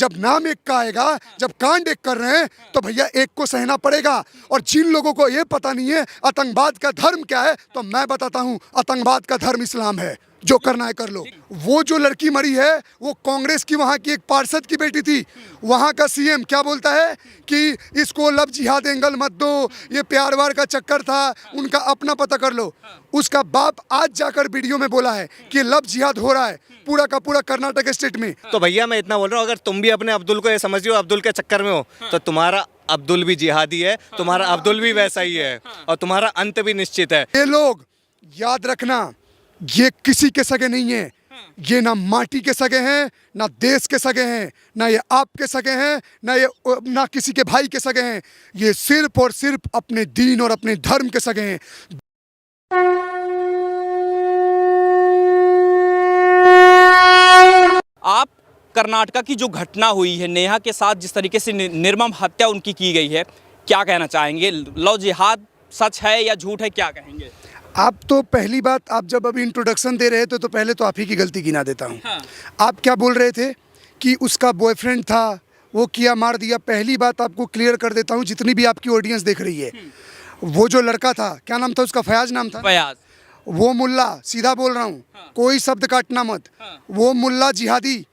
जब नाम एक का आएगा, जब कांड एक कर रहे हैं तो भैया एक को सहना पड़ेगा। और जिन लोगों को ये पता नहीं है आतंकवाद का धर्म क्या है, तो मैं बताता हूँ, आतंकवाद का धर्म इस्लाम है। जो करना है कर लो। वो जो लड़की मरी है वो कांग्रेस की वहाँ की एक पार्षद की बेटी थी। वहाँ का सीएम क्या बोलता है कि इसको लव जिहाद एंगल मत दो, ये प्यार वार का चक्कर था, उनका अपना पता कर लो। उसका बाप आज जाकर वीडियो में बोला है कि लव जिहाद हो रहा है पूरा का पूरा कर्नाटक स्टेट में। तो भैया मैं इतना बोल रहा हूँ, अगर तुम भी अपने अब्दुल को ये समझ रहे हो अब्दुल के चक्कर में हो, तो तुम्हारा अब्दुल भी जिहादी है, तुम्हारा अब्दुल भी वैसा ही है, और तुम्हारा अंत भी निश्चित है। ये लोग याद रखना, ये किसी के सगे नहीं है। ये ना माटी के सगे हैं, ना देश के सगे हैं, ना ये आपके सगे हैं, ना किसी के भाई के सगे हैं। ये सिर्फ और सिर्फ अपने दीन और अपने धर्म के सगे हैं। आप कर्नाटका की जो घटना हुई है, नेहा के साथ जिस तरीके से निर्मम हत्या उनकी की गई है, क्या कहना चाहेंगे? लव जिहाद सच है या झूठ है, क्या कहेंगे? आप तो पहली बात, आप जब अभी इंट्रोडक्शन दे रहे थे तो पहले तो आप ही की गलती गिना देता हूँ। हाँ। आप क्या बोल रहे थे कि उसका बॉयफ्रेंड था, वो किया मार दिया। पहली बात आपको क्लियर कर देता हूँ, जितनी भी आपकी ऑडियंस देख रही है, वो जो लड़का था, क्या नाम था उसका? फयाज नाम था। फयाज। वो मुल्ला, सीधा बोल रहा हूँ, हाँ। कोई शब्द काटना मत। हाँ। वो मुल्ला जिहादी,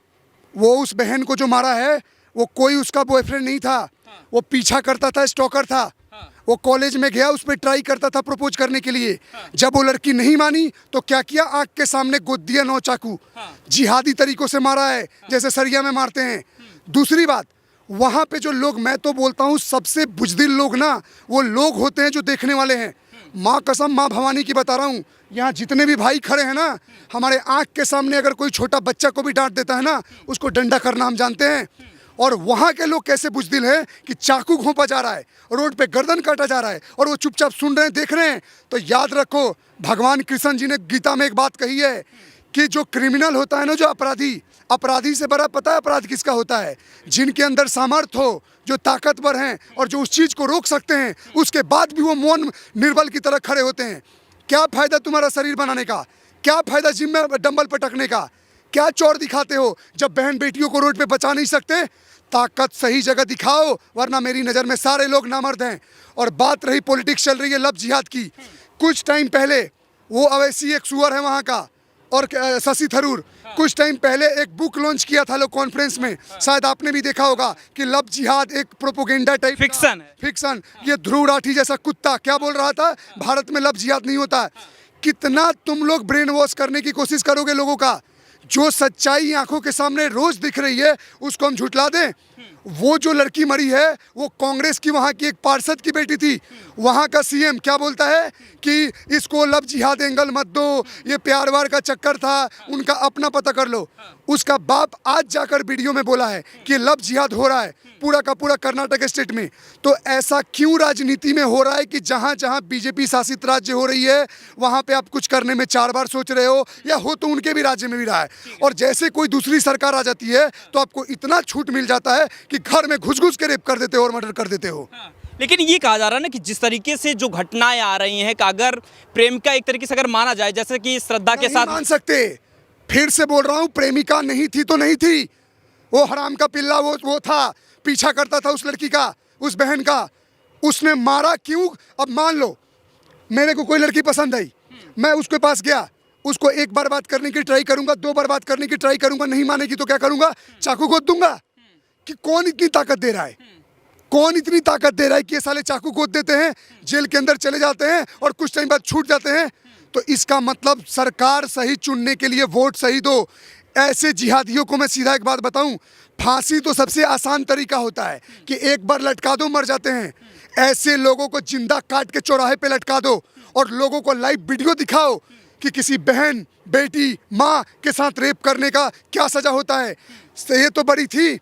वो उस बहन को जो मारा है वो कोई उसका बॉयफ्रेंड नहीं था। हाँ। वो पीछा करता था, स्टॉकर था। हाँ। वो कॉलेज में गया, उस पर ट्राई करता था प्रपोज करने के लिए। हाँ। जब वो लड़की नहीं मानी तो क्या किया, आंख के सामने गोद दिया 9 चाकू। हाँ। जिहादी तरीकों से मारा है, जैसे सरिया में मारते हैं। दूसरी बात, वहाँ पे जो लोग, मैं तो बोलता हूँ सबसे बुजदिल लोग ना, वो लोग होते हैं जो देखने वाले हैं। माँ कसम, माँ भवानी की बता रहा हूँ, यहाँ जितने भी भाई खड़े हैं ना, हमारे आंख के सामने अगर कोई छोटा बच्चा को भी डांट देता है ना, उसको डंडा करना हम जानते हैं। और वहाँ के लोग कैसे बुजदिल हैं कि चाकू घोंपा जा रहा है, रोड पे गर्दन काटा जा रहा है, और वो चुपचाप सुन रहे हैं, देख रहे हैं। तो याद रखो, भगवान कृष्ण जी ने गीता में एक बात कही है कि जो क्रिमिनल होता है ना, जो अपराधी से बड़ा पता है अपराध किसका होता है? जिनके अंदर सामर्थ्य हो, जो ताकतवर हैं और जो उस चीज़ को रोक सकते हैं, उसके बाद भी वो मौन निर्बल की तरह खड़े होते हैं। क्या फ़ायदा तुम्हारा शरीर बनाने का? क्या फ़ायदा जिम में डंबल पटकने का? क्या चौड़ दिखाते हो जब बहन बेटियों को रोड पे बचा नहीं सकते? ताकत सही जगह दिखाओ, वरना मेरी नज़र में सारे लोग नामर्द हैं। और बात रही पॉलिटिक्स चल रही है लव जिहाद की, कुछ टाइम पहले वो अवैसी एक सुअर है वहाँ का, और शशि थरूर कुछ टाइम पहले एक बुक लॉन्च किया था लोग कॉन्फ्रेंस में, शायद आपने भी देखा होगा कि लव जिहाद एक प्रोपोगेंडा टाइप फिक्शन है। फिक्शन। ये ध्रुव राठी जैसा कुत्ता क्या बोल रहा था, भारत में लव जिहाद नहीं होता। कितना तुम लोग ब्रेन वॉश करने की कोशिश करोगे लोगों का? जो सच्चाई आंखों के सामने रोज दिख रही है उसको हम झुठला दें? वो जो लड़की मरी है वो कांग्रेस की वहाँ की एक पार्षद की बेटी थी। वहाँ का सीएम क्या बोलता है कि इसको लव जिहाद एंगल मत दो, ये प्यार वार का चक्कर था, उनका अपना पता कर लो। उसका बाप आज जाकर वीडियो में बोला है कि लव जिहाद हो रहा है पूरा का पूरा कर्नाटक स्टेट में। तो ऐसा क्यों राजनीति में हो रहा है कि जहाँ जहाँ बीजेपी शासित राज्य हो रही है वहाँ पे आप कुछ करने में 4 बार सोच रहे हो, या हो तो उनके भी राज्य में भी रहा है। और जैसे कोई दूसरी सरकार आ जाती है तो आपको इतना छूट मिल जाता है कि घर में घुस घुस के रेप कर देते हो और मर्डर कर देते हो। लेकिन ये कहा जा रहा है ना कि जिस तरीके से जो घटनाएं आ रही हैं, कि अगर प्रेम का एक तरीके से अगर माना जाए, जैसे कि श्रद्धा के साथ मान सकते, फिर से बोल रहा हूँ, प्रेमिका नहीं थी तो नहीं थी, वो हराम का पिल्ला वो था, पीछा करता था उस लड़की का, उस बहन का। उसने मारा क्यों? अब मान लो मेरे को कोई लड़की पसंद आई, मैं उसके पास गया, उसको 1 बार बात करने की ट्राई करूंगा, 2 बार बात करने की ट्राई करूंगा, नहीं मानेगी तो क्या करूंगा? चाकू गोद दूंगा। कि कौन इतनी ताकत दे रहा है? कौन इतनी ताकत दे रहा है कि ये साले चाकू गोद देते हैं, जेल के अंदर चले जाते हैं और कुछ टाइम बाद छूट जाते हैं? तो इसका मतलब सरकार सही चुनने के लिए वोट सही दो। ऐसे जिहादियों को मैं सीधा एक बात बताऊं, फांसी तो सबसे आसान तरीका होता है कि एक बार लटका दो, मर जाते हैं। ऐसे लोगों को जिंदा काट के चौराहे पे लटका दो और लोगों को लाइव वीडियो दिखाओ कि किसी बहन, बेटी, माँ के साथ रेप करने का क्या सजा होता है। ये तो बड़ी थी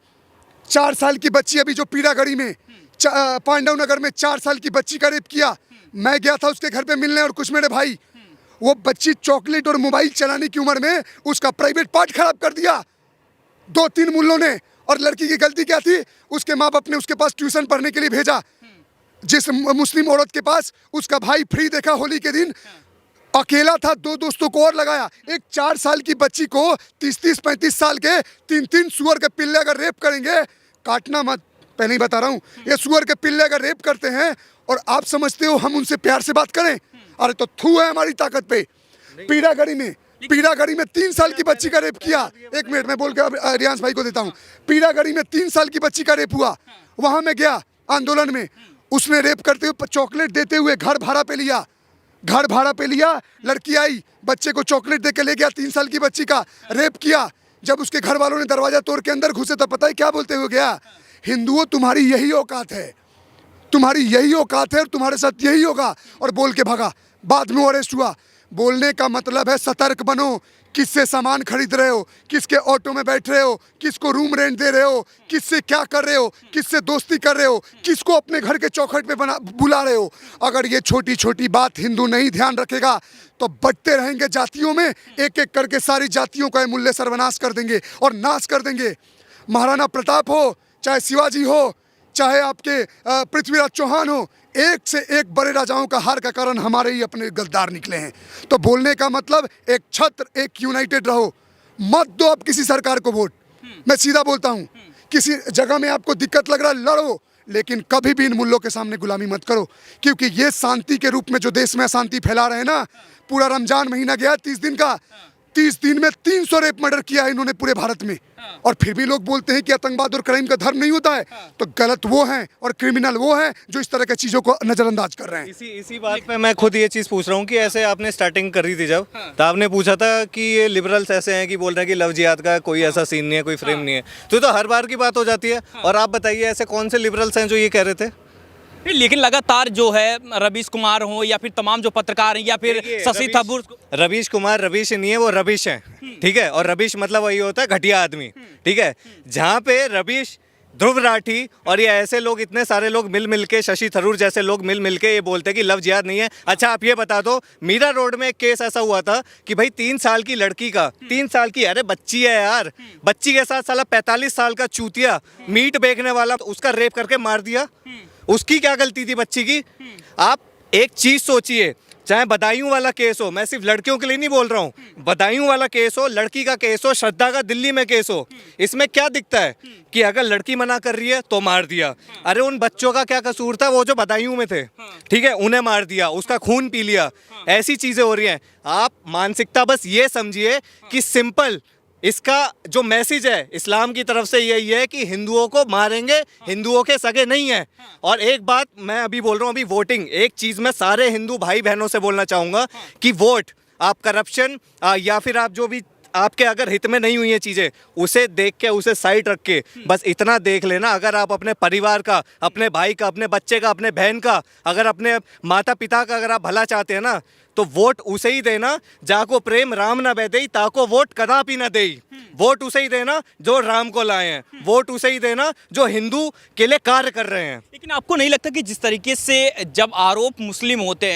4 साल की बच्ची, अभी जो पीड़ागढ़ी में पांडव नगर में 4 साल की बच्ची का रेप किया। मैं गया था उसके घर पे मिलने, और कुछ मेरे भाई, वो बच्ची चॉकलेट और मोबाइल चलाने की उम्र में उसका प्राइवेट पार्ट खराब कर दिया 2-3 मुल्लों ने। और लड़की की गलती क्या थी? उसके माँ बाप ने उसके पास ट्यूशन पढ़ने के लिए भेजा, जिस मुस्लिम औरत के पास उसका भाई फ्री देखा होली के दिन अकेला था, 2 दोस्तों को और लगाया। एक 4 साल की बच्ची को 30-35 साल के 3-3 सुअर के पिल्ले अगर रेप करेंगे, काटना मत, पहले ही बता रहा हूँ, ये सुअर के पिल्ले अगर रेप करते हैं और आप समझते हो हम उनसे प्यार से बात करें? अरे तो थू है हमारी ताकत पे। पीड़ागढ़ी में 3 साल की बच्ची का रेप किया। 1 मिनट मैं बोल के रियांश भाई को देता हूँ। पीड़ागढ़ी में 3 साल की बच्ची का रेप हुआ, वहां मैं गया आंदोलन में। उसने रेप करते हुए चॉकलेट देते हुए घर भाड़ा पे लिया, लड़की आई, बच्चे को चॉकलेट दे के ले गया, 3 साल की बच्ची का रेप किया। जब उसके घर वालों ने दरवाजा तोड़ के अंदर घुसे तो पता है क्या बोलते हुए गया? हिंदुओं तुम्हारी यही औकात है, और तुम्हारे साथ यही होगा, और बोल के भागा। बाद में अरेस्ट हुआ। बोलने का मतलब है सतर्क बनो, किससे सामान खरीद रहे हो, किसके ऑटो में बैठ रहे हो, किसको रूम रेंट दे रहे हो, किससे क्या कर रहे हो, किससे दोस्ती कर रहे हो, किसको अपने घर के चौखट पे बुला रहे हो। अगर ये छोटी छोटी बात हिंदू नहीं ध्यान रखेगा तो बढ़ते रहेंगे जातियों में, एक एक करके सारी जातियों का मूल्य सर्वनाश कर देंगे और नाश कर देंगे। महाराणा प्रताप हो, चाहे शिवाजी हो, चाहे आपके पृथ्वीराज चौहान हो, एक से एक बड़े राजाओं का हार का कारण हमारे ही अपने गद्दार निकले हैं। तो बोलने का मतलब एक छत्र, एक यूनाइटेड रहो, मत दो अब किसी सरकार को वोट। मैं सीधा बोलता हूँ, किसी जगह में आपको दिक्कत लग रहा है लड़ो, लेकिन कभी भी इन मूल्यों के सामने गुलामी मत करो, क्योंकि ये शांति के रूप में जो देश में अशांति फैला रहे हैं ना, पूरा रमजान महीना गया 30 दिन का, 30 दिन में 300 रेप मर्डर किया है इन्होंने पूरे भारत में, और फिर भी लोग बोलते हैं कि आतंकवाद और क्राइम का धर्म नहीं होता है। तो गलत वो हैं और क्रिमिनल वो हैं जो इस तरह की चीजों को नजरअंदाज कर रहे हैं। इसी बात पे मैं खुद ये चीज पूछ रहा हूँ कि ऐसे आपने स्टार्टिंग करी थी जब, तो आपने पूछा था कि ये लिबरल्स ऐसे हैं कि बोल रहे हैं कि लव जिहाद का कोई ऐसा सीन नहीं है, कोई फ्रेम नहीं है, तो ये तो हर बार की बात हो जाती है। और आप बताइए ऐसे कौन से लिबरल्स हैं जो ये कह रहे थे? लेकिन लगातार जो है रवीश कुमार हो या फिर तमाम जो पत्रकार हैं या फिर शशि थरूर, रवीश कुमार रवीश नहीं है, वो रविश है, ठीक है। और रवीश मतलब वही होता है घटिया आदमी, ठीक है। जहाँ पे रवीश, ध्रुव राठी और ये ऐसे लोग, इतने सारे लोग मिल के, शशि थरूर जैसे लोग मिल के ये बोलते हैं कि लव जिहाद नहीं है। अच्छा आप ये बता दो, मीरा रोड में एक केस ऐसा हुआ था कि भाई 3 साल की लड़की का, 3 साल की, अरे बच्ची है यार, बच्ची के साथ साला 45 साल का चूतिया मीट बेचने वाला, उसका रेप करके मार दिया। उसकी क्या गलती थी बच्ची की? आप एक चीज सोचिए, चाहे बदायूं वाला केस हो, मैं सिर्फ लड़कियों के लिए नहीं बोल रहा हूँ, बदायूं वाला केस हो, लड़की का केस हो, श्रद्धा का दिल्ली में केस हो, इसमें क्या दिखता है कि अगर लड़की मना कर रही है तो मार दिया। अरे उन बच्चों का क्या कसूर था, वो जो बदायूं में थे, ठीक है, उन्हें मार दिया, उसका खून पी लिया। ऐसी चीजें हो रही हैं। आप मानसिकता बस ये समझिए कि सिंपल इसका जो मैसेज है इस्लाम की तरफ से यही है कि हिंदुओं को मारेंगे, हिंदुओं के सगे नहीं है। और एक बात मैं अभी बोल रहा हूँ, अभी वोटिंग, एक चीज़ मैं सारे हिंदू भाई बहनों से बोलना चाहूँगा कि वोट, आप करप्शन या फिर आप जो भी आपके अगर हित में नहीं हुई है चीज़ें, उसे देख के, उसे साइड रख के बस इतना देख लेना, अगर आप अपने परिवार का, अपने भाई का, अपने बच्चे का, अपने बहन का, अगर अपने माता पिता का अगर आप भला चाहते हैं ना, तो वोट उसे ही देना जाको प्रेम राम न बैदे, ताको वोट कदापि न दे। वोट उसे ही देना जो राम को लाए हैं, वोट उसे ही देना जो हिंदू के लिए कार्य कर रहे हैं। लेकिन आपको नहीं लगता कि जिस तरीके से जब आरोप मुस्लिम होते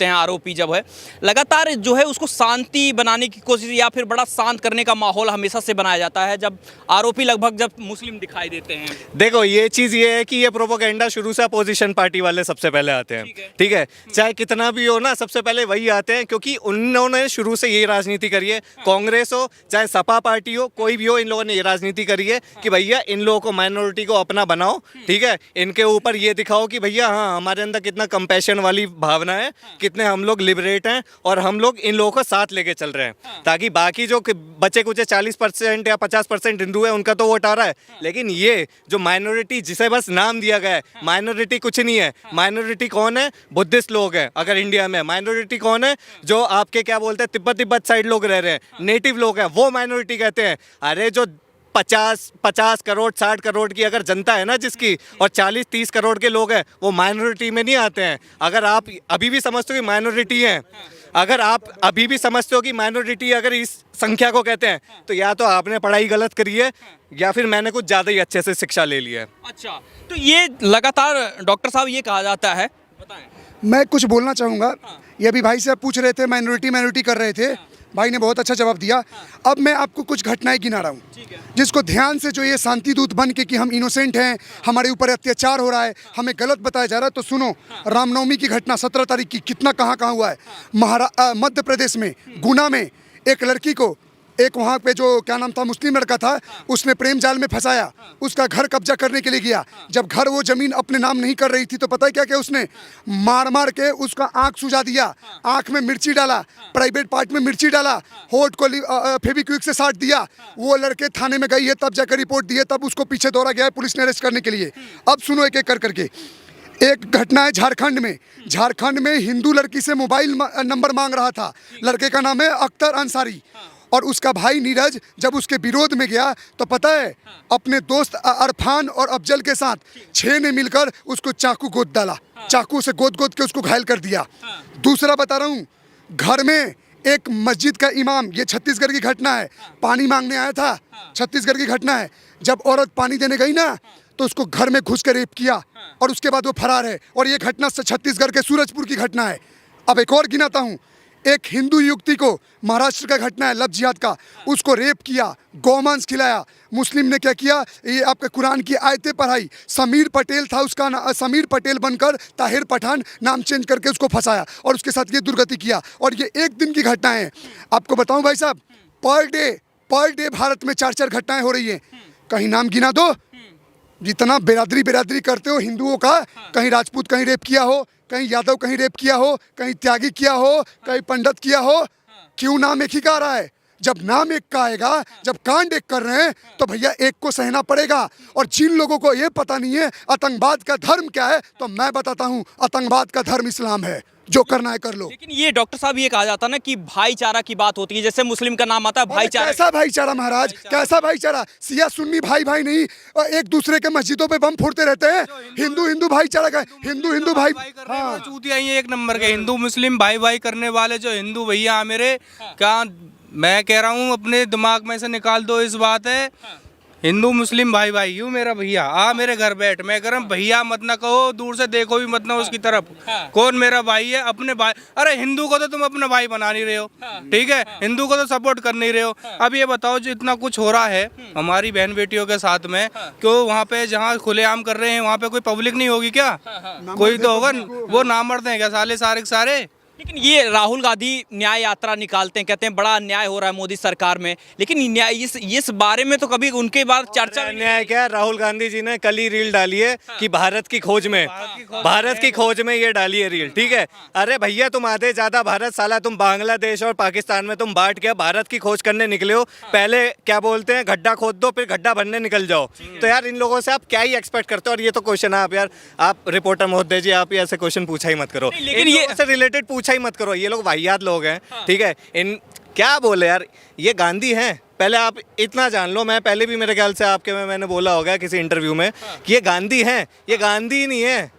हैं आरोपी जब है, लगातार जो है उसको शांति बनाने की कोशिश या फिर बड़ा शांत करने का माहौल हमेशा से बनाया जाता है जब आरोपी लगभग जब मुस्लिम दिखाई देते हैं? देखो ये चीज़ ये है कि ये प्रोपोगेंडा शुरू से अपोजिशन पार्टी वाले सबसे पहले आते हैं, ठीक है, चाहे कितना भी हो ना, सबसे पहले वही आते हैं, क्योंकि उन्होंने शुरू से ये राजनीति करी है। कांग्रेस हो चाहे सपा पार्टी हो, कोई भी हो, इन लोगों ने ये राजनीति करी है कि भैया इन लोगों को, माइनॉरिटी को अपना बनाओ, ठीक है, इनके ऊपर ये दिखाओ कि भैया हाँ हमारे अंदर कितना कंपैशन वाली भावना है, कितने हम लोग लिबरेट हैं और हम लोग इन लोगों को साथ लेके चल रहे हैं, ताकि बाकी जो बचे कुछ 40% या 50% हिंदू है उनका तो वोट आ रहा है, लेकिन ये जो माइनॉरिटी जिसे बस नाम दिया गया है, माइनॉरिटी कुछ नहीं है। माइनॉरिटी कौन है? बुद्धिस्ट लोग हैं अगर इंडिया में। माइनॉरिटी कौन है? जो आपके क्या बोलते हैं तिब्बत साइड लोग रह रहे हैं, नेटिव लोग हैं, वो माइनॉरिटी कहते हैं। अरे जो 50 करोड़ 60 करोड़ की अगर जनता है ना जिसकी, और 40-30 करोड़ के लोग हैं, वो माइनॉरिटी में नहीं आते हैं। अगर आप अभी भी समझते हो कि माइनॉरिटी हैं, अगर आप अभी भी समझते हो कि माइनॉरिटी अगर इस संख्या को कहते हैं, तो या तो आपने पढ़ाई गलत करी है या फिर मैंने कुछ ज़्यादा ही अच्छे से शिक्षा ले ली है। अच्छा, तो ये लगातार डॉक्टर साहब ये कहा जाता है, बताएं। मैं कुछ बोलना चाहूँगा। ये अभी भाई साहब पूछ रहे थे, माइनॉरिटी कर रहे थे। भाई ने बहुत अच्छा जवाब दिया। अब मैं आपको कुछ घटनाएं गिना रहा हूँ, जिसको ध्यान से, जो ये शांति दूत बन के कि हम इनोसेंट हैं, हमारे ऊपर अत्याचार हो रहा है, हमें गलत बताया जा रहा है, तो सुनो। रामनवमी की घटना 17 तारीख की, कितना कहाँ कहाँ हुआ है। मध्य प्रदेश में गुना में एक लड़की को, एक वहाँ पे जो क्या नाम था, मुस्लिम लड़का था, उसने प्रेम जाल में फंसाया, उसका घर कब्जा करने के लिए गया। जब घर वो जमीन अपने नाम नहीं कर रही थी तो पता है क्या क्या, उसने मार मार के उसका आंख सुझा दिया, आंख में मिर्ची डाला, प्राइवेट पार्ट में मिर्ची डाला, होठ को फेविक्विक से साट दिया। वो लड़के थाने में गई है, तब जाकर रिपोर्ट दी है, तब उसको पीछे दौड़ा गया है पुलिस ने अरेस्ट करने के लिए। अब सुनो एक एक कर करके। एक घटना है झारखंड में। झारखंड में हिंदू लड़की से मोबाइल नंबर मांग रहा था। लड़के का नाम है अख्तर अंसारी, और उसका भाई नीरज जब उसके विरोध में गया तो पता है, अपने दोस्त अरफान और अफजल के साथ 6 ने मिलकर उसको चाकू गोद डाला, चाकू से गोद गोद के उसको घायल कर दिया। दूसरा बता रहा हूँ, घर में एक मस्जिद का इमाम, ये छत्तीसगढ़ की घटना है, पानी मांगने आया था, छत्तीसगढ़ की घटना है। जब औरत पानी देने गई ना, तो उसको घर में घुस कर रेप किया, और उसके बाद वो फरार है। और ये घटना छत्तीसगढ़ के सूरजपुर की घटना है। अब एक और गिनाता हूँ। एक हिंदू युवती को, महाराष्ट्र का घटना है, लव जिहाद का, उसको रेप किया, गौमांस खिलाया। मुस्लिम ने क्या किया, ये आपके कुरान की आयतें पढ़ाई। समीर पटेल था उसका समीर पटेल बनकर ताहिर पठान नाम चेंज करके उसको फंसाया, और उसके साथ ये दुर्गति किया। और ये एक दिन की घटनाएं हैं। आपको बताऊं भाई साहब, पर डे भारत में 4-4 घटनाएं हो रही हैं। कहीं नाम गिना दो, जितना बिरादरी करते हो हिंदुओं का, कहीं राजपूत कहीं रेप किया हो, कहीं यादव कहीं रेप किया हो, कहीं त्यागी किया हो, कहीं पंडित किया हो। क्यों नाम एक ही का आ रहा है? जब नाम एक का आएगा, जब कांड एक कर रहे हैं, तो भैया एक को सहना पड़ेगा। और जिन लोगों को ये पता नहीं है आतंकवाद का धर्म क्या है, तो मैं बताता हूँ, आतंकवाद का धर्म इस्लाम है। जो करना है कर लो। लेकिन ये डॉक्टर साहब, ये कहा जाता है ना कि भाईचारा की बात होती है, जैसे मुस्लिम का नाम आता है भाईचारा। कैसा भाईचारा महाराज, कैसा भाईचारा? सिया सुन्नी भाई भाई नहीं, एक दूसरे के मस्जिदों पे बम फोड़ते रहते हैं। हिंदू भाईचारा का, हिंदू भाई, हाँ, चूतिया ही एक नंबर के हिंदू मुस्लिम भाई भाई करने वाले जो हिंदू भैया मेरे, क्या मैं कह रहा हूँ, अपने दिमाग में से निकाल दो इस बात है। हिंदू मुस्लिम भाई भाई, यूँ मेरा भैया आ मेरे घर बैठ, मैं कह रहा हूँ भैया मत ना कहो, दूर से देखो भी मत ना उसकी तरफ। कौन मेरा भाई है? अपने भाई। अरे हिंदू को तो तुम अपना भाई बना नहीं रहे हो, ठीक है, हिंदू को तो सपोर्ट कर नहीं रहे हो। अब ये बताओ, जो इतना कुछ हो रहा है हमारी बहन बेटियों के साथ में, क्यों वहाँ पे जहाँ खुलेआम कर रहे हैं वहाँ पे कोई पब्लिक नहीं होगी क्या? कोई तो होगा। वो नामर्द हैं क्या साले सारे के सारे? लेकिन ये राहुल गांधी न्याय यात्रा निकालते हैं, कहते हैं बड़ा अन्याय हो रहा है मोदी सरकार में, लेकिन न्याय इस बारे में तो कभी उनके बाद चर्चा नहीं। अन्याय क्या? राहुल गांधी जी ने कल ही रील डाली है कि भारत की खोज में, ये डाली है रील, ठीक है। अरे भैया, तुम आधे ज्यादा भारत, साला तुम बांग्लादेश और पाकिस्तान में तुम बांट के भारत की खोज करने निकले हो। पहले क्या बोलते हैं, गड्ढा खोद दो, फिर गड्ढा भरने निकल जाओ। तो यार इन लोगों से आप क्या ही एक्सपेक्ट करते हो? और ये तो क्वेश्चन है, आप यार, आप रिपोर्टर महोदय जी, आप ऐसे क्वेश्चन पूछा ही मत करो, लेकिन ये से रिलेटेड पूछा ही मत करो। ये लोग वाहियात लोग हैं, ठीक है। इन क्या बोले यार, ये गांधी हैं। पहले आप इतना जान लो, मैं पहले भी मेरे ख्याल से आपके में मैंने बोला होगा किसी इंटरव्यू में कि ये गांधी हैं। ये गांधी ही नहीं है।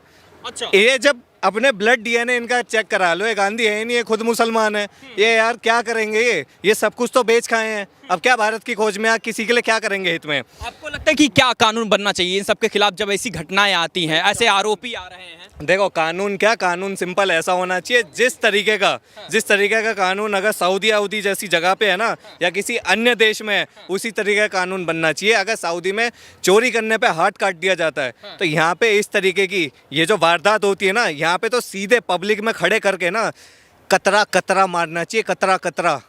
अच्छा, ये जब अपने ब्लड डीएनए इनका चेक करा लो, ये गांधी है ही नहीं, ये खुद मुसलमान है। ये यार क्या करेंगे? ये सब कुछ तो बेच खाए हैं। अब क्या भारत की खोज में आप किसी के लिए क्या करेंगे हित में? आपको लगता है कि क्या कानून बनना चाहिए इन सब के खिलाफ जब ऐसी घटनाएं आती हैं, ऐसे आरोपी आ रहे हैं? देखो, कानून क्या, कानून सिंपल ऐसा होना चाहिए, जिस तरीके का कानून अगर सऊदी जैसी जगह पे है ना, या किसी अन्य देश में है, उसी तरीके का कानून बनना चाहिए। अगर सऊदी में चोरी करने पे हाथ काट दिया जाता है, तो यहाँ पे इस तरीके की ये जो वारदात होती है ना, यहाँ पे तो सीधे पब्लिक में खड़े करके ना कतरा मारना चाहिए, कतरा।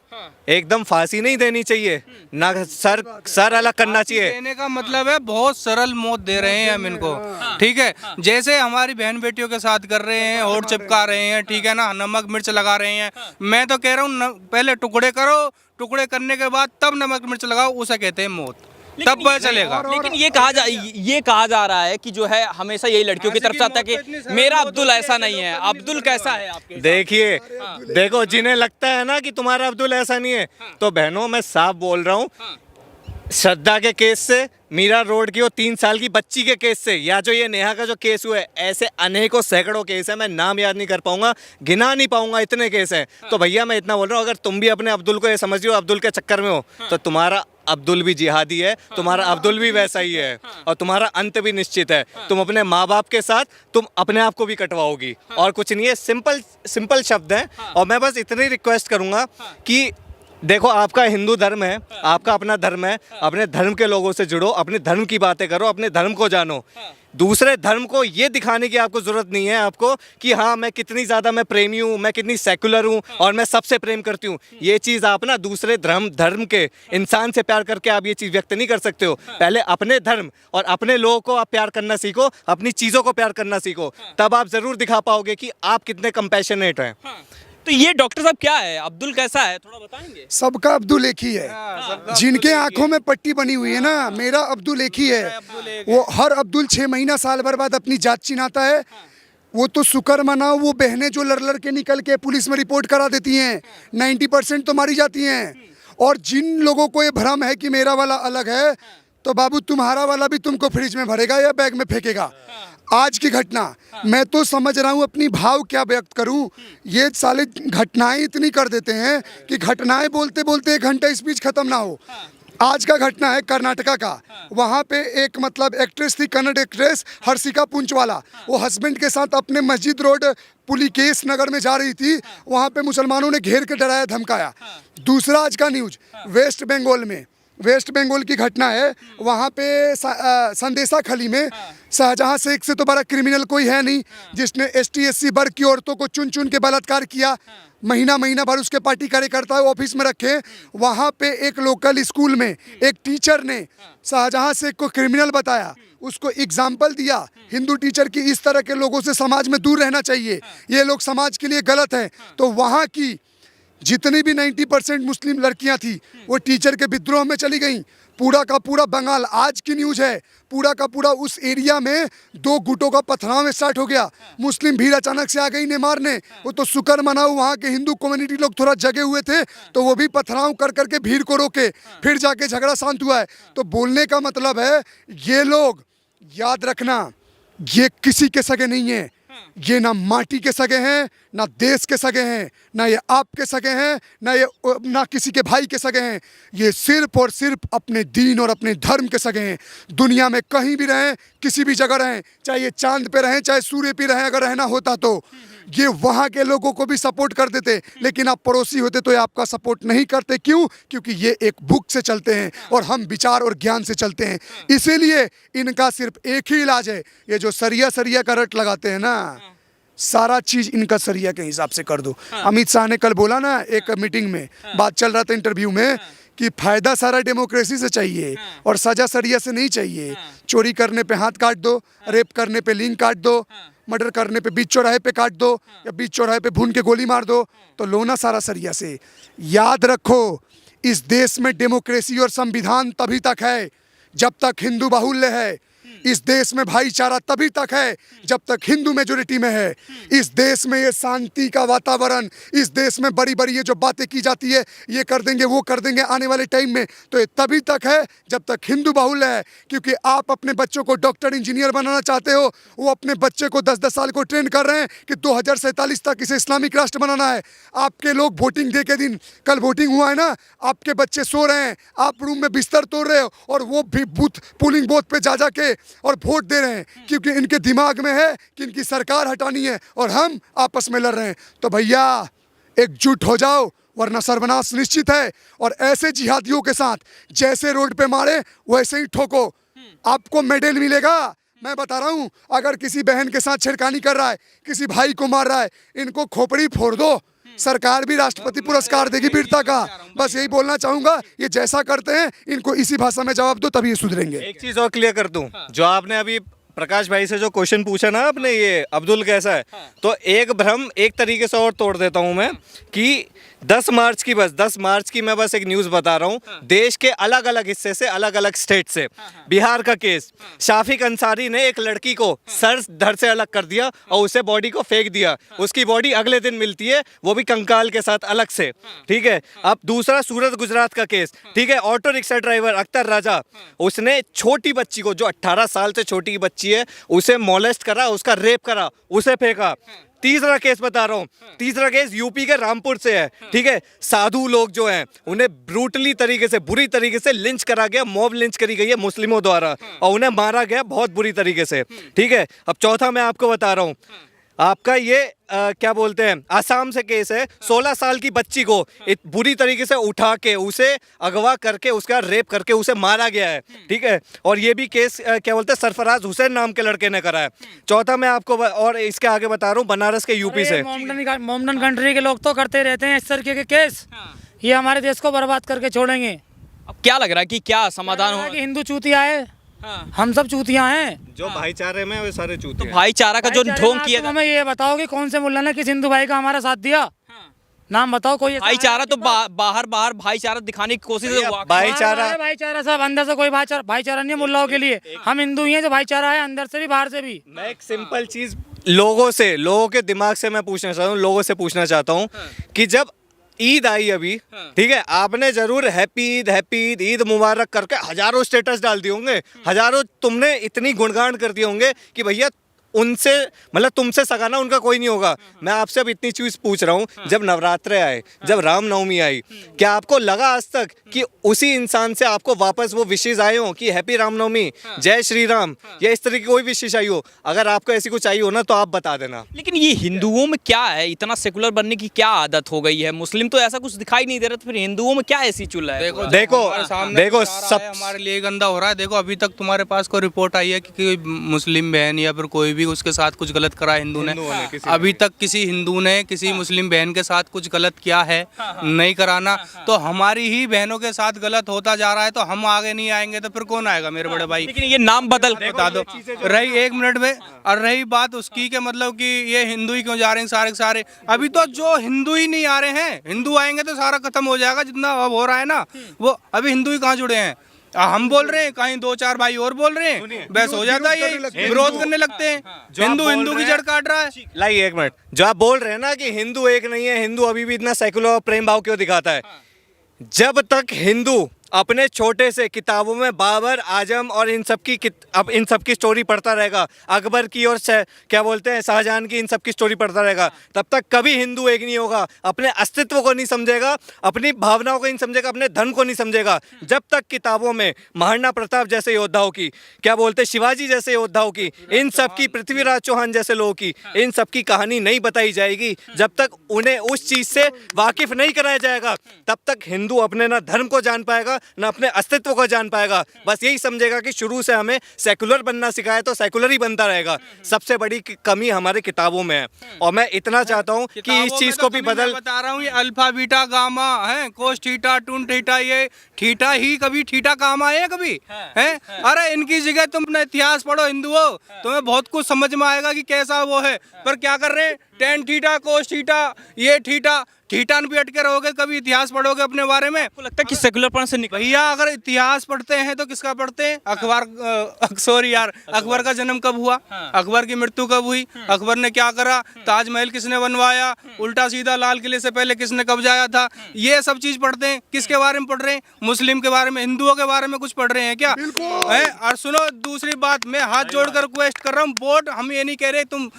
एकदम फांसी नहीं देनी चाहिए ना, सर अलग करना चाहिए। देने का मतलब है बहुत सरल मौत दे रहे हैं हम इनको, ठीक है। जैसे हमारी बहन बेटियों के साथ कर रहे हैं, होठ चिपका रहे हैं, ठीक है ना, नमक मिर्च लगा रहे हैं। मैं तो कह रहा हूँ पहले टुकड़े करो, टुकड़े करने के बाद तब नमक मिर्च लगाओ, उसे कहते हैं मौत, तब पता चलेगा। लेकिन ये कहा जा रहा है कि जो है हमेशा यही लड़कियों की तरफ से आता है कि मेरा अब्दुल ऐसा नहीं है। अब्दुल कैसा है आपके? देखिए, देखो, जिन्हें लगता है ना कि तुम्हारा अब्दुल ऐसा नहीं है, तो बहनों मैं साफ बोल रहा हूँ, श्रद्धा के केस से, मीरा रोड की वो 3 साल की बच्ची के केस से, या जो ये नेहा का जो केस हुआ है, ऐसे अनेकों सैकड़ों केस है। मैं नाम याद नहीं कर पाऊंगा, गिना नहीं पाऊंगा, इतने केस हैं। तो भैया मैं इतना बोल रहा हूँ, अगर तुम भी अपने अब्दुल को ये समझ रहे हो, अब्दुल के चक्कर में हो, तो तुम्हारा अब्दुल भी जिहादी है, तुम्हारा अब्दुल भी वैसा ही है, और तुम्हारा अंत भी निश्चित है। तुम अपने माँ बाप के साथ तुम अपने आप को भी कटवाओगी, और कुछ नहीं है। सिंपल शब्द हैं। और मैं बस इतनी रिक्वेस्ट करूंगा कि देखो, आपका हिंदू धर्म है, आपका अपना धर्म है, अपने धर्म के लोगों से जुड़ो, अपने धर्म की बातें करो, अपने धर्म को जानो। दूसरे धर्म को ये दिखाने की आपको जरूरत नहीं है आपको कि हाँ मैं कितनी ज़्यादा मैं प्रेमी हूँ, मैं कितनी सेकुलर हूँ और मैं सबसे प्रेम करती हूँ। ये चीज़ आप ना दूसरे धर्म के इंसान से प्यार करके आप ये चीज़ व्यक्त नहीं कर सकते हो। पहले अपने धर्म और अपने लोगों को आप प्यार करना सीखो, अपनी चीज़ों को प्यार करना सीखो, तब आप ज़रूर दिखा पाओगे कि आप कितने कंपैशनेट हैं। तो ये डॉक्टर साहब क्या है, अब्दुल कैसा है, थोड़ा बताएंगे? सबका अब्दुल एक ही है। जिनके आंखों में पट्टी बनी हुई है ना, मेरा अब्दुल एक ही है। वो हर अब्दुल 6 महीना साल भर बाद अपनी जात चिन्हाता है। वो तो शुक्र मनाओ, वो बहनें जो लड़ के निकल के पुलिस में रिपोर्ट करा देती हैं, 90% तो मारी जाती हैं। और जिन लोगों को ये भ्रम है कि मेरा वाला अलग है, तो बाबू तुम्हारा वाला भी तुमको फ्रिज में भरेगा या बैग में फेंकेगा। आज की घटना मैं तो समझ रहा हूँ, अपनी भाव क्या व्यक्त करूँ। ये साले घटनाएं इतनी कर देते हैं कि घटनाएं बोलते बोलते 1 घंटा स्पीच खत्म ना हो। आज का घटना है कर्नाटका का। वहाँ पे एक मतलब एक्ट्रेस थी, कन्नड़ एक्ट्रेस हर्षिका पुंचवाला। वो हस्बैंड के साथ अपने मस्जिद रोड पुलिकेश नगर में जा रही थी। वहाँ पे मुसलमानों ने घेर के डराया धमकाया। दूसरा आज का न्यूज वेस्ट बंगाल की घटना है। वहाँ पे संदेशा खली में शाहजहां शेख से तो बड़ा क्रिमिनल कोई है नहीं, जिसने ST SC वर्ग की औरतों को चुन चुन के बलात्कार किया। महीना भर उसके पार्टी कार्यकर्ता ऑफिस में रखे। वहाँ पे एक लोकल स्कूल में एक टीचर ने शाहजहां शेख को क्रिमिनल बताया, उसको एग्जाम्पल दिया हिंदू टीचर की, इस तरह के लोगों से समाज में दूर रहना चाहिए, ये लोग समाज के लिए गलत हैं। तो वहाँ की जितनी भी 90% मुस्लिम लड़कियां थी वो टीचर के विद्रोह में चली गईं। पूरा का पूरा बंगाल, आज की न्यूज़ है, पूरा का पूरा उस एरिया में 2 गुटों का पथराव स्टार्ट हो गया। मुस्लिम भीड़ अचानक से आ गई ने मारने। वो तो शुक्र मनाओ वहाँ के हिंदू कम्युनिटी लोग थोड़ा जगे हुए थे, तो वो भी पथराव कर करके भीड़ को रोके, फिर जाके झगड़ा शांत हुआ है। तो बोलने का मतलब है, ये लोग याद रखना, ये किसी के सगे नहीं है। ये ना माटी के सगे हैं, ना देश के सगे हैं, ना ये आपके सगे हैं, ना किसी के भाई के सगे हैं। ये सिर्फ और सिर्फ अपने दीन और अपने धर्म के सगे हैं। दुनिया में कहीं भी रहें, किसी भी जगह रहें, चाहे ये चांद पे रहें, चाहे सूर्य पे रहें, अगर रहना होता तो ये वहाँ के लोगों को भी सपोर्ट कर देते। लेकिन आप पड़ोसी होते तो ये आपका सपोर्ट नहीं करते। क्यों? क्योंकि ये एक बुक से चलते हैं और हम विचार और ज्ञान से चलते हैं। इसीलिए इनका सिर्फ एक ही इलाज है, ये जो सरिया का रट लगाते हैं ना, सारा चीज इनका सरिया के हिसाब से कर दो। अमित शाह ने कल बोला ना एक मीटिंग में, बात चल रहा था इंटरव्यू में, कि फायदा सारा डेमोक्रेसी से चाहिए और सजा सरिया से नहीं चाहिए। चोरी करने पे हाथ काट दो, रेप करने पे लिंग काट दो, मर्डर करने पे बीच चौराहे पे काट दो, या बीच चौराहे पे भून के गोली मार दो, तो लो ना सारा सरिया से। याद रखो, इस देश में डेमोक्रेसी और संविधान तभी तक है जब तक हिंदू बाहुल्य है। इस देश में भाईचारा तभी तक है जब तक हिंदू मेजोरिटी में है। इस देश में ये शांति का वातावरण, इस देश में बड़ी बड़ी ये जो बातें की जाती है, ये कर देंगे वो कर देंगे आने वाले टाइम में, तो ये तभी तक है जब तक हिंदू बाहुल्य है। क्योंकि आप अपने बच्चों को डॉक्टर इंजीनियर बनाना चाहते हो, वो अपने बच्चे को 10-10 साल को ट्रेन कर रहे हैं कि 2047 तक इसे इस्लामिक राष्ट्र बनाना है। आपके लोग वोटिंग डे के दिन, कल वोटिंग हुआ है ना, आपके बच्चे सो रहे हैं, आप रूम में बिस्तर तोड़ रहे हो और वो भी बूथ पोलिंग बूथ पे जा के और वोट दे रहे हैं, क्योंकि इनके दिमाग में है कि इनकी सरकार हटानी है और हम आपस में लड़ रहे हैं। तो भैया एकजुट हो जाओ, वरना सर्वनाश निश्चित है। और ऐसे जिहादियों के साथ जैसे रोड पे मारे वैसे ही ठोको, आपको मेडल मिलेगा। मैं बता रहा हूं, अगर किसी बहन के साथ छेड़खानी कर रहा है, किसी भाई को मार रहा है, इनको खोपड़ी फोड़ दो, सरकार भी राष्ट्रपति पुरस्कार देगी वीरता का। बस यही बोलना चाहूंगा, ये जैसा करते हैं इनको इसी भाषा में जवाब दो, तभी ये सुधरेंगे। एक चीज और क्लियर कर दूं, जो आपने अभी प्रकाश भाई से जो क्वेश्चन पूछा ना आपने, ये अब्दुल कैसा है, तो एक भ्रम एक तरीके से और तोड़ देता हूं मैं कि 10 मार्च की मैं बस एक न्यूज़ बता रहा हूं। देश के अलग अलग हिस्से से, अलग अलग स्टेट से, बिहार का केस, शाफिक अंसारी ने एक लड़की को सर धड़ से अलग कर दिया और उसे बॉडी को फेंक दिया। उसकी बॉडी अगले दिन मिलती है, वो भी कंकाल के साथ अलग से, ठीक है। अब दूसरा सूरत गुजरात का केस, ठीक है, ऑटो रिक्शा ड्राइवर अख्तर राजा, उसने छोटी बच्ची को, जो 18 साल से छोटी की बच्ची है, उसे मोलेस्ट करा, उसका रेप करा, उसे फेंका। तीसरा केस बता रहा हूँ, तीसरा केस यूपी के रामपुर से है, ठीक है। साधु लोग जो हैं उन्हें ब्रूटली तरीके से, बुरी तरीके से लिंच करा गया, मॉब लिंच करी गई है मुस्लिमों द्वारा और उन्हें मारा गया बहुत बुरी तरीके से, ठीक है। अब चौथा मैं आपको बता रहा हूँ, आपका ये क्या बोलते हैं आसाम से केस है। 16 साल की बच्ची को बुरी तरीके से उठा के उसे अगवा करके उसका रेप करके उसे मारा गया है, ठीक है। और ये भी केस क्या बोलते हैं सरफराज हुसैन नाम के लड़के ने करा है। चौथा मैं आपको और इसके आगे बता रहा हूँ बनारस के यूपी से। मोमडन कंट्री के लोग तो करते रहते हैं इस तरीके के केस, ये हमारे देश को बर्बाद करके छोड़ेंगे। अब क्या लग रहा है कि क्या समाधान कि होगा? हिंदू चूतिया है, हम सब चूतिया हैं। जो भाईचारे में वो सारे चूते तो भाईचारा का जो ढोंग किया तुम हमें ये बताओ कि कौन से मुल्ला ने किस हिंदू भाई का हमारा साथ दिया, नाम बताओ कोई ऐसा भाईचारा है? तो बाहर भाईचारा दिखाने की कोशिश है। भाईचारा भाईचारा सब अंदर से कोई भाईचारा नहीं है मुल्लाओं के लिए। हम हिंदू ही हैं जो भाईचारा है अंदर से भी बाहर से भी। मैं एक सिंपल चीज लोगों के दिमाग से मैं पूछना चाहता हूँ, लोगों से पूछना चाहता हूँ कि जब ईद आई अभी, ठीक है, आपने जरूर हैप्पी ईद ईद मुबारक करके हजारों स्टेटस डाल दिए होंगे, हजारों तुमने इतनी गुणगान कर दिए होंगे कि भैया उनसे मतलब तुमसे सगाना उनका कोई नहीं होगा। मैं आपसे अब इतनी चीज पूछ रहा हूँ, जब नवरात्रे आए, जब रामनवमी आई, क्या आपको लगा आज तक कि उसी इंसान से आपको वापस वो विशेष आए हो कि हैप्पी रामनवमी, जय श्री राम, या इस तरह की कोई विशेष आई हो? अगर आपको ऐसी कुछ आई हो ना तो आप बता देना। लेकिन ये हिंदुओं में क्या है, इतना सेकुलर बनने की क्या आदत हो गई है? मुस्लिम तो ऐसा कुछ दिखाई नहीं दे रहा, तो फिर हिंदुओं में क्या ऐसी चुल है? देखो सब हमारे लिए गंदा हो रहा है। देखो अभी तक तुम्हारे पास कोई रिपोर्ट आई है कि कोई मुस्लिम बहन या फिर कोई भी उसके साथ कुछ गलत करा हिंदू ने? अभी तक किसी हिंदू ने किसी मुस्लिम बहन के साथ कुछ गलत किया है? नहीं कराना। तो हमारी ही बहनों के साथ गलत होता जा रहा है, तो हम आगे नहीं आएंगे तो फिर कौन आएगा मेरे बड़े भाई? लेकिन ये नाम बदल बता दो। रही एक मिनट में, और रही बात उसकी के मतलब कि ये हिंदू ही क्यों जा रहे हैं सारे के सारे? अभी तो जो हिंदू ही नहीं आ रहे हैं, हिंदू आएंगे तो सारा खत्म हो जाएगा जितना अब हो रहा है ना। वो अभी हिंदू ही कहाँ जुड़े हैं? हम बोल रहे हैं, कहीं 2-4 भाई और बोल रहे हैं, बस हो जाता है, ये विरोध करने लगते हैं। हिंदू की जड़ काट रहा है। लाइए एक मिनट, जो आप बोल रहे हैं ना कि हिंदू एक नहीं है, हिंदू अभी भी इतना सेकुलर प्रेम भाव क्यों दिखाता है? जब तक हिंदू अपने छोटे से किताबों में बाबर आजम और इन सब की स्टोरी पढ़ता रहेगा, अकबर की और क्या बोलते हैं शाहजहां की, इन सब की स्टोरी पढ़ता रहेगा, तब तक कभी हिंदू एक नहीं होगा। अपने अस्तित्व को नहीं समझेगा, अपनी भावनाओं को नहीं समझेगा, अपने धर्म को नहीं समझेगा। जब तक किताबों में महाराणा प्रताप जैसे योद्धाओं की, क्या बोलते हैं शिवाजी जैसे योद्धाओं की, इन सब की, पृथ्वीराज चौहान जैसे लोगों की, इन सब की कहानी नहीं बताई जाएगी, जब तक उन्हें उस चीज से वाकिफ नहीं कराया जाएगा, तब तक हिंदू अपने ना धर्म को जान पाएगा ना अपने अस्तित्व को जान पाएगा। बस यही समझेगा कि शुरू से हमें सेकुलर बनना सिखाया तो सेकुलर ही बनता रहेगा। सबसे बड़ी कमी हमारे किताबों में है, और मैं इतना चाहता हूँ कि इस चीज को भी बदल। बता रहा हूँ, ये अल्फा बीटा गामा है, कोस थीटा टून थीटा, ये थीटा ही कभी थीटा काम आए कभी है? अरे इनकी जगह तुम अपना इतिहास पढ़ो हिंदुओं, तुम्हें बहुत कुछ समझ में आएगा कि कैसा वो है। पर क्या कर रहे हैं? टेन थीटा कोस थीटा, ये थीटा थीटान भी अटके रहोगे, कभी इतिहास पढ़ोगे अपने बारे में? आपको लगता है कि सेकुलरपन से भैया अगर इतिहास पढ़ते हैं तो किसका पढ़ते हैं? अखबार सॉरी यार, अकबर का जन्म कब हुआ? अकबर की मृत्यु कब हुई? अकबर ने क्या करा? ताजमहल किसने बनवाया? उल्टा सीधा लाल किले से पहले किसने कब्जाया था? ये सब चीज पढ़ते हैं। किसके बारे में पढ़ रहे हैं? मुस्लिम के बारे में, हिंदुओं के बारे में कुछ पढ़ रहे हैं क्या? है? और सुनो दूसरी बात, मैं हाथ जोड़कर रिक्वेस्ट कर रहा हूँ, वोट हम ये नहीं कह रहे तुम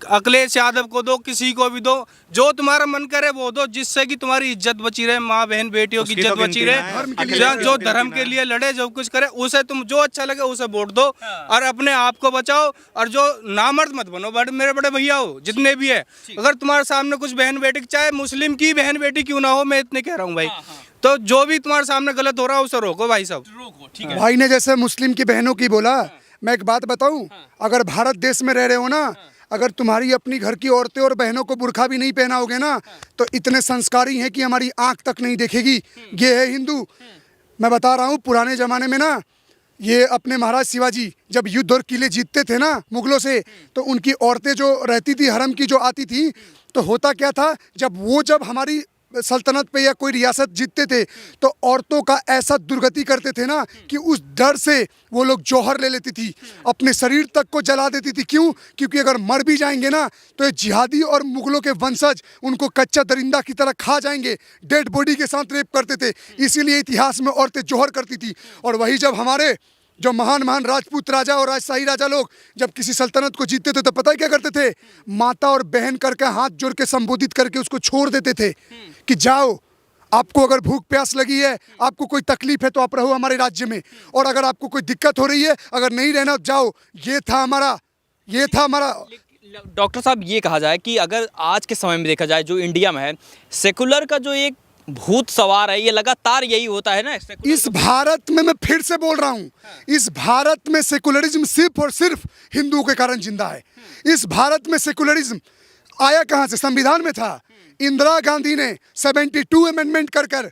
अखिलेश यादव को दो, किसी को भी दो, जो तुम्हारा मन करे वो दो, जिससे कि तुम्हारी इज्जत बची रहे, माँ बहन बेटियों की इज्जत बची रहे, जो धर्म के लिए लड़े, जो कुछ करे, उसे तुम जो अच्छा लगे उसे वोट दो, और अपने आप को बचाओ। और जो नामर्द मत बनो, मेरे बड़े भैया हो जितने भी है, अगर तुम्हारे सामने कुछ बहन बेटी, चाहे मुस्लिम की बहन बेटी क्यों ना हो, मैं इतने कह रहा हूँ भाई, तो जो भी तुम्हारे सामने गलत हो रहा है उसे रोको भाई साहब। ठीक है। भाई ने जैसे मुस्लिम की बहनों की बोला, मैं एक बात बताऊं, अगर भारत देश में रह रहे हो ना, अगर तुम्हारी अपनी घर की औरतें और बहनों को बुर्खा भी नहीं पहनाओगे ना, तो इतने संस्कारी हैं कि हमारी आंख तक नहीं देखेगी। ये है हिंदू। मैं बता रहा हूँ, पुराने ज़माने में ना, ये अपने महाराज शिवाजी जब युद्ध और किले जीतते थे ना मुगलों से, तो उनकी औरतें जो रहती थी हरम की जो आती थी, तो होता क्या था, जब हमारी सल्तनत पे या कोई रियासत जीतते थे, तो औरतों का ऐसा दुर्गति करते थे ना कि उस डर से वो लोग जौहर ले लेती थी, अपने शरीर तक को जला देती थी। क्यों? क्योंकि अगर मर भी जाएंगे ना, तो ये जिहादी और मुगलों के वंशज उनको कच्चा दरिंदा की तरह खा जाएंगे, डेड बॉडी के साथ रेप करते थे। इसीलिए इतिहास में औरतें जौहर करती थी। और वही जब हमारे जो महान राजपूत राजा और राजशाही राजा लोग जब किसी सल्तनत को जीतते थे, तो पता है क्या करते थे? माता और बहन करके हाथ जोड़ के संबोधित करके उसको छोड़ देते थे कि जाओ, आपको अगर भूख प्यास लगी है, आपको कोई तकलीफ है, तो आप रहो हमारे राज्य में, और अगर आपको कोई दिक्कत हो रही है, अगर नहीं रहना जाओ। ये था हमारा डॉक्टर साहब ये कहा जाए कि अगर आज के समय में देखा जाए जो इंडिया में है, सेकुलर का जो एक भूत सवार है, ये लगातार यही होता है ना। इस भारत में मैं फिर से बोल रहा हूँ, इस भारत में सेकुलरिज्म सिर्फ और सिर्फ हिंदुओं के कारण जिंदा है। इस भारत में सेकुलरिज्म आया कहाँ से? संविधान में था। इंदिरा गांधी ने 72 अमेंडमेंट कर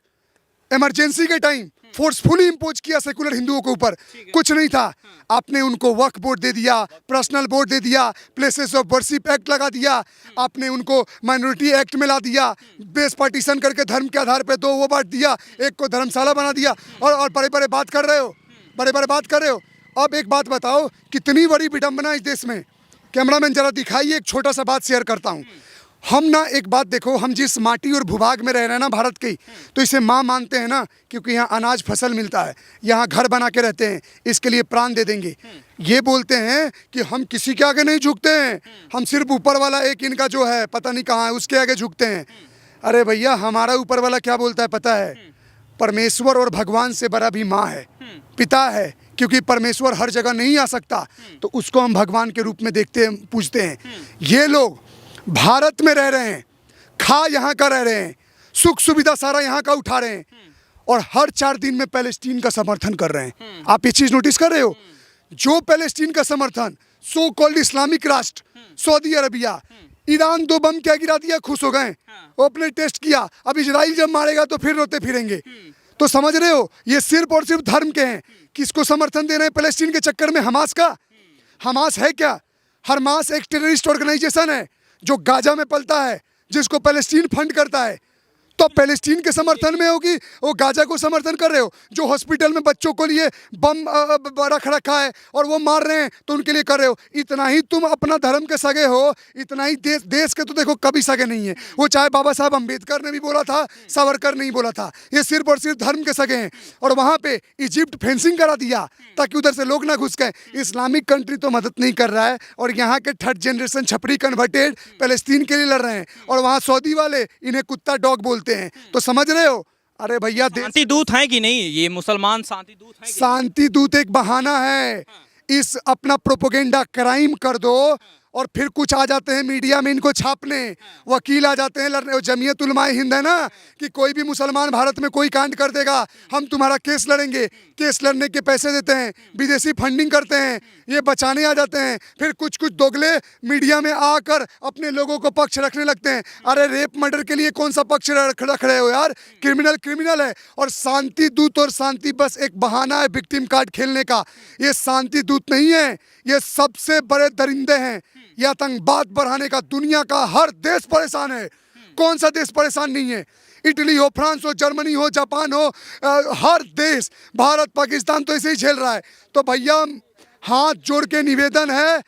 इमरजेंसी के टाइम फोर्सफुली इंपोज किया सेकुलर हिंदुओं के ऊपर। कुछ नहीं था, आपने उनको वक्फ बोर्ड दे दिया, पर्सनल बोर्ड दे दिया, प्लेसेस ऑफ वर्शिप एक्ट लगा दिया, आपने उनको माइनॉरिटी एक्ट में ला दिया, बेस पार्टीशन करके धर्म के आधार पे 2 वो बांट दिया, एक को धर्मशाला बना दिया, और बड़े बड़े बात कर रहे हो, बड़े बड़े बात कर रहे हो। अब एक बात बताओ, कितनी बड़ी विडंबना इस देश में। कैमरामैन जरा दिखाइए, एक छोटा सा बात शेयर करता हूँ। हम ना एक बात देखो, हम जिस माटी और भूभाग में रह रहे हैं ना भारत की, तो इसे माँ मानते हैं ना, क्योंकि यहाँ अनाज फसल मिलता है, यहाँ घर बना के रहते हैं, इसके लिए प्राण दे देंगे। ये बोलते हैं कि हम किसी के आगे नहीं झुकते हैं, हम सिर्फ ऊपर वाला एक इनका जो है पता नहीं कहाँ है उसके आगे झुकते हैं। अरे भैया, हमारा ऊपर वाला क्या बोलता है पता है? परमेश्वर और भगवान से बड़ा भी माँ है, पिता है, क्योंकि परमेश्वर हर जगह नहीं आ सकता, तो उसको हम भगवान के रूप में देखते हैं, पूजते हैं। ये लोग भारत में रह रहे हैं, खा यहाँ का रह रहे हैं, सुख सुविधा सारा यहाँ का उठा रहे हैं, और हर 4 दिन में पैलेस्टीन का समर्थन कर रहे हैं। आप ये चीज़ नोटिस कर रहे हो? जो पैलेस्टीन का समर्थन, सो कॉल्ड इस्लामिक राष्ट्र, सऊदी अरबिया, ईरान 2 बम क्या गिरा दिया, खुश हो गए, वो अपने टेस्ट किया। अब इजराइल जब मारेगा तो फिर रोते फिरेंगे। तो समझ रहे हो, ये सिर्फ और सिर्फ धर्म के हैं। किसको समर्थन दे रहे हैं पैलेस्टीन के चक्कर में? हमास का। हमास है क्या? हमास एक टेररिस्ट ऑर्गेनाइजेशन है जो गाजा में पलता है, जिसको पैलेस्टीन फंड करता है। तो पैलेस्टीन के समर्थन में होगी, वो गाजा को समर्थन कर रहे हो। जो हॉस्पिटल में बच्चों को लिए बम रख रखा है और वो मार रहे हैं, तो उनके लिए कर रहे हो। इतना ही तुम अपना धर्म के सगे हो, इतना ही देश के तो देखो कभी सगे नहीं है। वो चाहे बाबा साहब अम्बेडकर ने भी बोला था, सावरकर ने ही बोला था, ये सिर्फ और सिर्फ धर्म के सगे हैं। और वहाँ पे इजिप्ट फेंसिंग करा दिया ताकि उधर से लोग ना घुस गए। इस्लामिक कंट्री तो मदद नहीं कर रहा है, और यहाँ के 3rd जनरेशन छपरी कन्वर्टेड पैलेस्टीन के लिए लड़ रहे हैं, और वहाँ सऊदी वाले इन्हें कुत्ता डॉग बोलते हैं। तो समझ रहे हो? अरे भैया, शांति दूत हैं कि नहीं ये मुसलमान? शांति दूत हैं? शांति दूत एक बहाना है। इस अपना प्रोपोगेंडा क्राइम कर दो, और फिर कुछ आ जाते हैं मीडिया में इनको छापने, वकील आ जाते हैं लड़ने। जमीयत उलमाए हिंद है ना, कि कोई भी मुसलमान भारत में कोई कांड कर देगा, हम तुम्हारा केस लड़ेंगे। केस लड़ने के पैसे देते हैं, विदेशी फंडिंग करते हैं, ये बचाने आ जाते हैं। फिर कुछ दोगले मीडिया में आकर अपने लोगों को पक्ष रखने लगते हैं। अरे रेप मर्डर के लिए कौन सा पक्ष रख रहे हो यार? क्रिमिनल क्रिमिनल है। और शांति दूत और शांति बस एक बहाना है विक्टिम कार्ड खेलने का। ये शांति दूत नहीं है, ये सबसे बड़े दरिंदे हैं। ये आतंकवाद बढ़ाने का दुनिया का हर देश परेशान है। कौन सा देश परेशान नहीं है? इटली हो, फ्रांस हो, जर्मनी हो, जापान हो, हर देश, भारत पाकिस्तान तो ऐसे ही झेल रहा है। तो भैया, हाथ जोड़ के निवेदन है,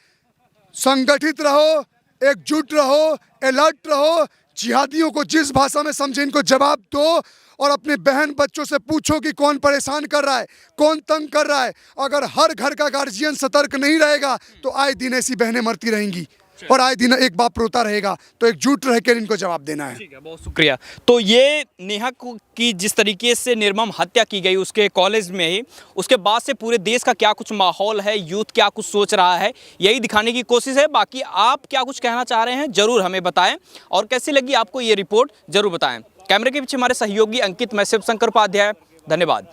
संगठित रहो, एकजुट रहो, अलर्ट रहो। जिहादियों को जिस भाषा में समझे इनको जवाब दो, और अपने बहन बच्चों से पूछो कि कौन परेशान कर रहा है, कौन तंग कर रहा है। अगर हर घर का गार्जियन सतर्क नहीं रहेगा तो आए दिन ऐसी बहनें मरती रहेंगी, और आए दिन एक बाप रोता रहेगा। तो एकजुट रह कर इनको जवाब देना है। ठीक है, बहुत शुक्रिया। तो ये नेहा की जिस तरीके से निर्मम हत्या की गई उसके कॉलेज में ही, उसके बाद से पूरे देश का क्या कुछ माहौल है, यूथ क्या कुछ सोच रहा है, यही दिखाने की कोशिश है। बाकी आप क्या कुछ कहना चाह रहे हैं ज़रूर हमें बताएं, और कैसी लगी आपको ये रिपोर्ट ज़रूर बताएं। कैमरे के पीछे हमारे सहयोगी अंकित, मैं शिव शंकर उपाध्याय, धन्यवाद।